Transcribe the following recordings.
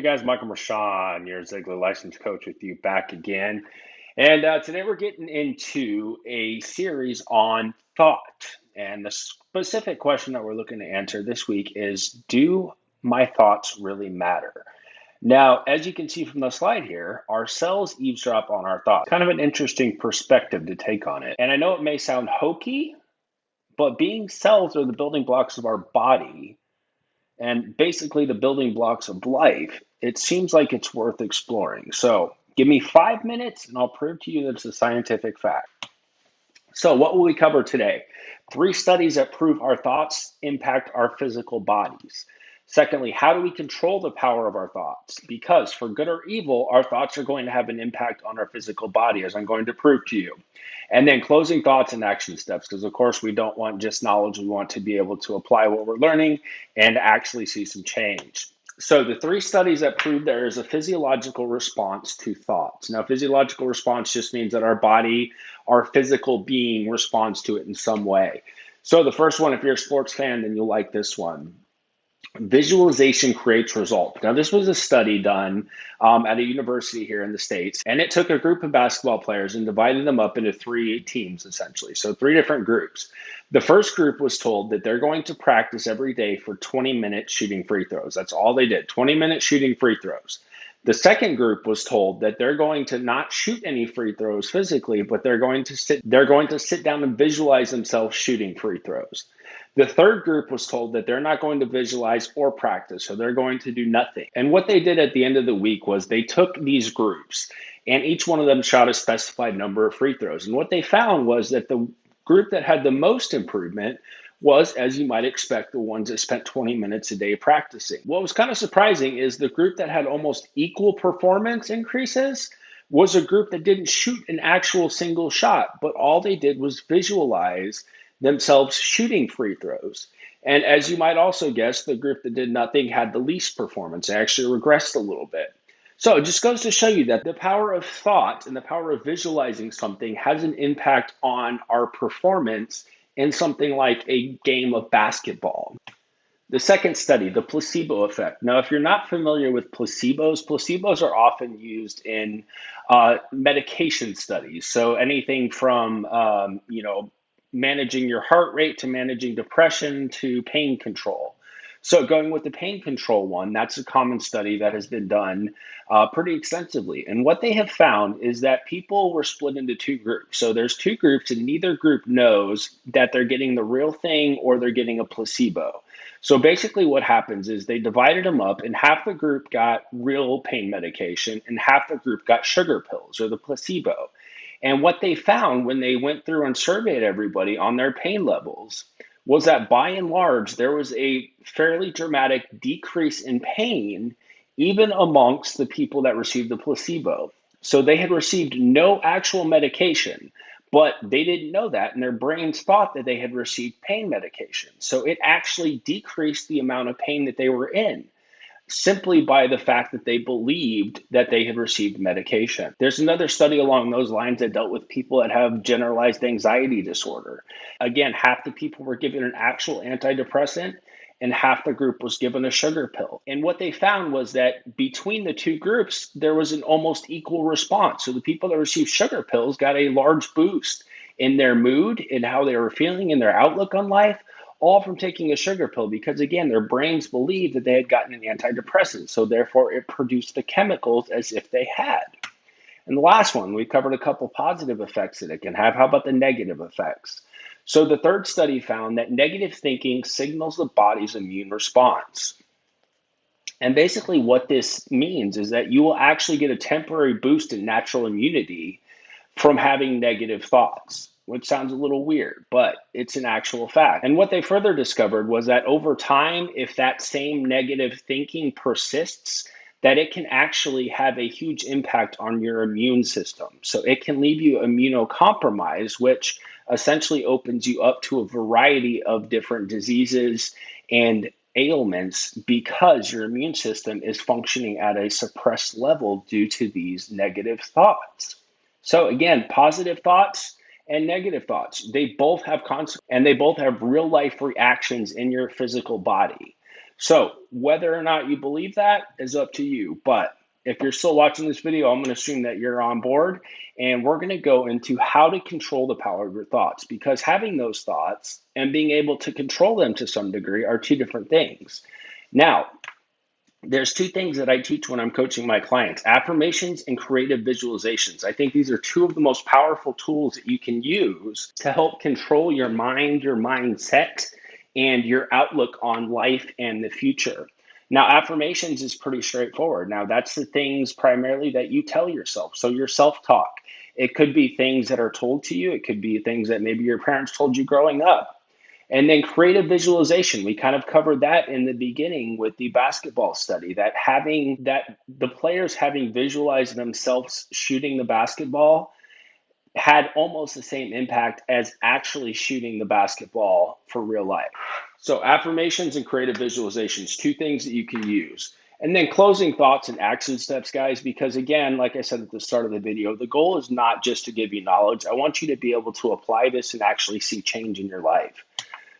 guys, Michael Rashawn, your Ziegler licensed coach with you back again. And today we're getting into a series on thought. And the specific question that we're looking to answer this week is, do my thoughts really matter? Now, as you can see from the slide here, our cells eavesdrop on our thoughts. Kind of an interesting perspective to take on it. And I know it may sound hokey, but being cells are the building blocks of our body and basically the building blocks of life, it seems like it's worth exploring. So give me 5 minutes and I'll prove to you that it's a scientific fact. So what will we cover today? 3 studies that prove our thoughts impact our physical bodies. Secondly, how do we control the power of our thoughts? Because for good or evil, our thoughts are going to have an impact on our physical body, as I'm going to prove to you. And then closing thoughts and action steps, because of course we don't want just knowledge, we want to be able to apply what we're learning and actually see some change. So the 3 studies that prove there is a physiological response to thoughts. Now, physiological response just means that our body, our physical being responds to it in some way. So the first one, if you're a sports fan, then you'll like this one. Visualization creates results. Now, this was a study done at a university here in the States, and it took a group of basketball players and divided them up into 3 teams, essentially. So 3 different groups. The first group was told that they're going to practice every day for 20 minutes shooting free throws. That's all they did, 20 minutes shooting free throws. The second group was told that they're going to not shoot any free throws physically, but they're going to sit down and visualize themselves shooting free throws. The third group was told that they're not going to visualize or practice, so they're going to do nothing. And what they did at the end of the week was they took these groups and each one of them shot a specified number of free throws. And what they found was that the group that had the most improvement was, as you might expect, the ones that spent 20 minutes a day practicing. What was kind of surprising is the group that had almost equal performance increases was a group that didn't shoot an actual single shot, but all they did was visualize themselves shooting free throws. And as you might also guess, the group that did nothing had the least performance. They actually regressed a little bit. So it just goes to show you that the power of thought and the power of visualizing something has an impact on our performance in something like a game of basketball. The second study, the placebo effect. Now, if you're not familiar with placebos are often used in medication studies. So anything from, managing your heart rate to managing depression to pain control. So going with the pain control one, that's a common study that has been done pretty extensively. And what they have found is that people were split into 2 groups. So there's 2 groups and neither group knows that they're getting the real thing or they're getting a placebo. So basically what happens is they divided them up and half the group got real pain medication and half the group got sugar pills or the placebo. And what they found when they went through and surveyed everybody on their pain levels was that by and large, there was a fairly dramatic decrease in pain, even amongst the people that received the placebo. So they had received no actual medication, but they didn't know that, and their brains thought that they had received pain medication. So it actually decreased the amount of pain that they were in, simply by the fact that they believed that they had received medication. There's another study along those lines that dealt with people that have generalized anxiety disorder. Again, half the people were given an actual antidepressant and half the group was given a sugar pill. And what they found was that between the 2 groups, there was an almost equal response. So the people that received sugar pills got a large boost in their mood, in how they were feeling, in their outlook on life, all from taking a sugar pill, because again, their brains believed that they had gotten an antidepressant. So therefore it produced the chemicals as if they had. And the last one, we covered a couple positive effects that it can have. How about the negative effects? So the third study found that negative thinking signals the body's immune response. And basically what this means is that you will actually get a temporary boost in natural immunity from having negative thoughts, which sounds a little weird, but it's an actual fact. And what they further discovered was that over time, if that same negative thinking persists, that it can actually have a huge impact on your immune system. So it can leave you immunocompromised, which essentially opens you up to a variety of different diseases and ailments because your immune system is functioning at a suppressed level due to these negative thoughts. So again, positive thoughts and negative thoughts, they both have consequences and they both have real life reactions in your physical body. So whether or not you believe that is up to you. But if you're still watching this video, I'm going to assume that you're on board, and we're going to go into how to control the power of your thoughts, because having those thoughts and being able to control them to some degree are two different things. Now, there's two things that I teach when I'm coaching my clients: affirmations and creative visualizations. I think these are two of the most powerful tools that you can use to help control your mind, your mindset, and your outlook on life and the future. Now, affirmations is pretty straightforward. Now, that's the things primarily that you tell yourself. So, your self talk. It could be things that are told to you, it could be things that maybe your parents told you growing up. And then creative visualization, we kind of covered that in the beginning with the basketball study, that having that the players having visualized themselves shooting the basketball had almost the same impact as actually shooting the basketball for real life. So affirmations and creative visualizations, two things that you can use. And then closing thoughts and action steps, guys, because again, like I said at the start of the video, the goal is not just to give you knowledge. I want you to be able to apply this and actually see change in your life.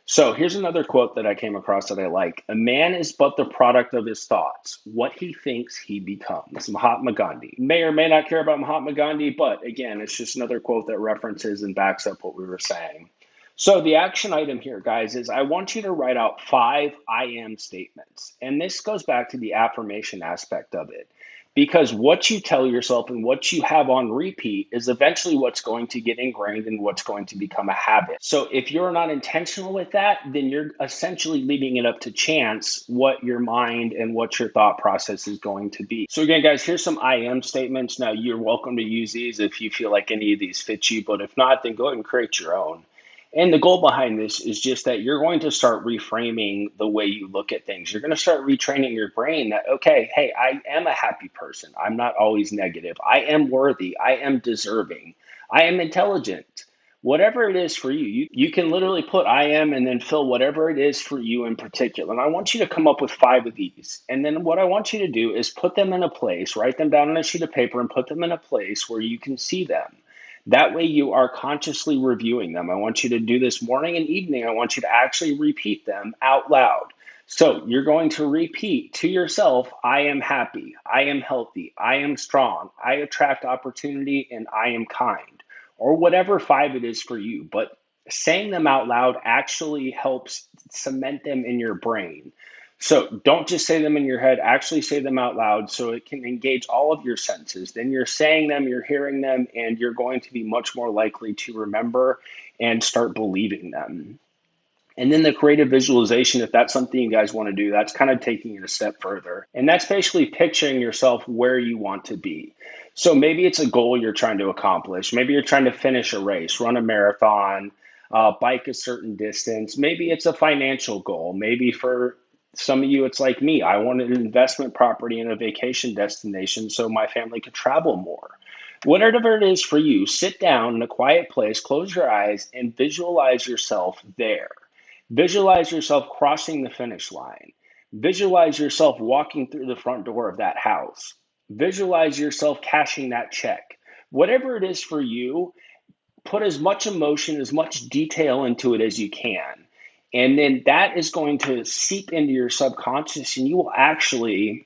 So here's another quote that I came across that I like. A man is but the product of his thoughts. What he thinks, he becomes. Mahatma Gandhi. May or may not care about Mahatma Gandhi, but again, it's just another quote that references and backs up what we were saying. So the action item here, guys, is I want you to write out 5 I am statements. And this goes back to the affirmation aspect of it. Because what you tell yourself and what you have on repeat is eventually what's going to get ingrained and what's going to become a habit. So if you're not intentional with that, then you're essentially leaving it up to chance what your mind and what your thought process is going to be. So again, guys, here's some I am statements. Now, you're welcome to use these if you feel like any of these fit you, but if not, then go ahead and create your own. And the goal behind this is just that you're going to start reframing the way you look at things. You're going to start retraining your brain that, okay, hey, I am a happy person. I'm not always negative. I am worthy. I am deserving. I am intelligent. Whatever it is for you, you can literally put I am and then fill whatever it is for you in particular. And I want you to come up with 5 of these. And then what I want you to do is put them in a place, write them down on a sheet of paper and put them in a place where you can see them. That way you are consciously reviewing them. I want you to do this morning and evening. I want you to actually repeat them out loud. So you're going to repeat to yourself, I am happy, I am healthy, I am strong, I attract opportunity, and I am kind, or whatever 5 it is for you. But saying them out loud actually helps cement them in your brain. So don't just say them in your head, actually say them out loud so it can engage all of your senses. Then you're saying them, you're hearing them, and you're going to be much more likely to remember and start believing them. And then the creative visualization, if that's something you guys want to do, that's kind of taking it a step further. And that's basically picturing yourself where you want to be. So maybe it's a goal you're trying to accomplish. Maybe you're trying to finish a race, run a marathon, bike a certain distance. Maybe it's a financial goal. Maybe for some of you, it's like me. I want an investment property in a vacation destination so my family could travel more. Whatever it is for you, sit down in a quiet place, close your eyes, and visualize yourself there. Visualize yourself crossing the finish line. Visualize yourself walking through the front door of that house. Visualize yourself cashing that check. Whatever it is for you, put as much emotion, as much detail into it as you can. And then that is going to seep into your subconscious, and you will actually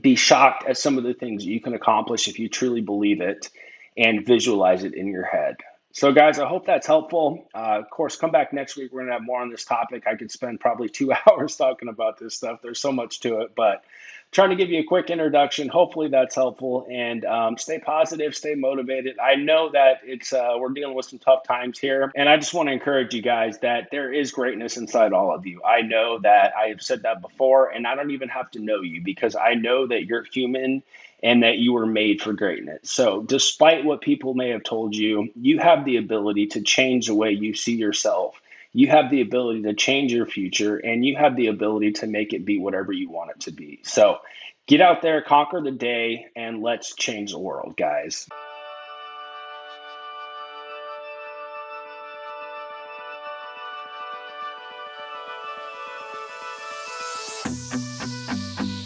be shocked at some of the things you can accomplish if you truly believe it and visualize it in your head. So, guys, I hope that's helpful. Of course, come back next week. We're going to have more on this topic. I could spend probably 2 hours talking about this stuff. There's so much to it, but trying to give you a quick introduction. Hopefully that's helpful, and stay positive, stay motivated. I know that it's we're dealing with some tough times here, and I just want to encourage you guys that there is greatness inside all of you. I know that I have said that before, and I don't even have to know you because I know that you're human and that you were made for greatness. So despite what people may have told you, you have the ability to change the way you see yourself. You have the ability to change your future, and you have the ability to make it be whatever you want it to be. So get out there, conquer the day, and let's change the world, guys.